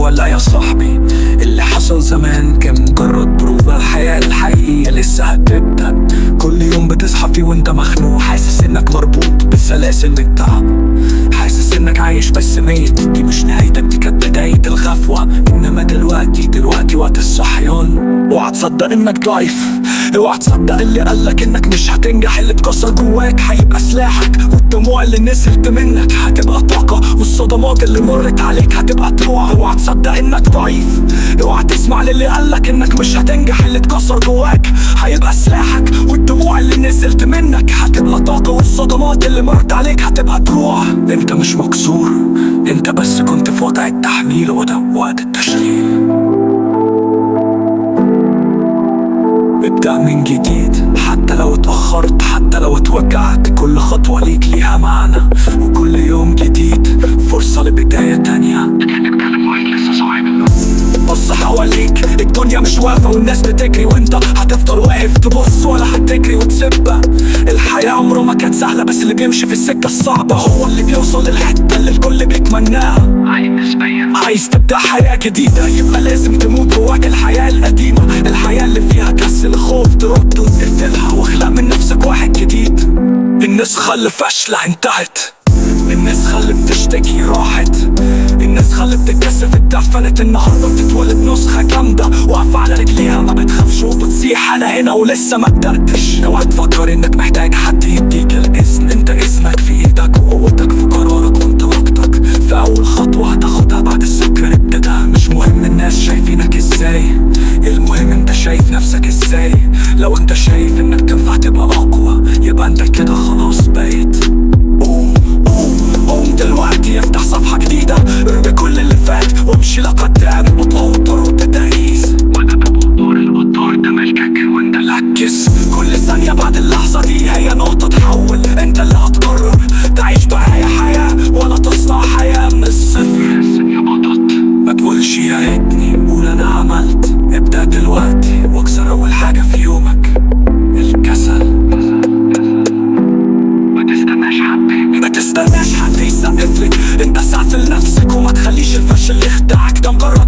ولا يا صاحبي؟ اللي حصل زمان كان مجرد بروفة، الحياة الحقيقية لسه هتبدأ. كل يوم بتصحى فيه وانت مخنوق، حاسس انك مربوط بسلاسل من التعب، حاسس انك عايش بس ميت. دي مش نهايتك، دي كانت بداية الغفوة. انما دلوقتي وقت الصحيان. اوعى تصدق انك ضعيف، اوعى تصدق اللي قالك انك مش هتنجح. اللي اتكسر جواك هيبقى سلاحك، والدموع اللي نزلت منك هتبقى طاقة، والصدمات اللي مرت عليك هتبقى طلوع. اوعى تصدق انك ضعيف، اوعى تسمع للي قالك انك مش هتنجح. اللي اتكسر جواك هيبقى سلاحك، والدموع اللي نزلت منك هتبقى طاقة، والصدمات اللي مرت عليك هتبقى طلوع. انت مش مكسور، انت بس كنت في وضع التحميل، وده وقت التشغيل. ابدأ من جديد، حتى لو اتأخرت، حتى لو اتوجعت. كل خطوة ليك ليها معنى، وكل يوم جديد فرصة لبداية تانية. اتكلم واحد لسه صاحي. بص حواليك، الدنيا مش واقفة والناس بتجري، وانت هتفضل واقف تبص ولا هتجري وتسيبها؟ الحياة عمره ما كانت سهلة، بس اللي بيمشي في السكة الصعبة هو اللي بيوصل للحتة اللي الكل بيتمناها. عايز تبدأ حياة جديدة، يبقى لازم تموت جواك الحياة القديمة، الحياة اللي فيها كسل الخوف ترد وتقتلها، واخلق من نفسك واحد جديد. النسخة اللي فاشلة انتهت، النسخة اللي بتشتكي راحت، النسخة اللي بتتكسف اتدفنت. النهاردة بتتولد نسخة جامدة واقفة على رجليها، ما بتخافش وبتصيح أنا هنا ولسه ما قدرتش. اوعى تفكر انك محتاج حد يديك الإذن، انت إذنك في ايدك، وقوتك في قرارك، وانت وقتك في أول خطوة هتاخدها بعد السكر ابتدى. مش مهم الناس شايفينك ازاي، المهم انت شايف نفسك ازاي. لو انت شايف انك تنفع تبقى أقوى، يبقى انت كده خلاص بقيت. قوم دلوقتي، افتح صفحة جديدة، ارمي كل اللي فات وامشي لقدام، وتوتر وتدريس. وده بمقدار القطار ده ملكك، وانت اللي هتكس. كل ثانية بعد اللحظة دي هي نقطة تحول، انت اللي هتقرر تعيش بهاي حياة ولا تصنع حياة من الصفر. ما تقولش يا ريتني، قول انا عملت. ابدأ دلوقتي واكسر اول حاجة في يومك، الكسل. ما تستناش حد يسقفلك، انت سقف لنفسك، وما تخليش الفشل يخدعك. ده مجرد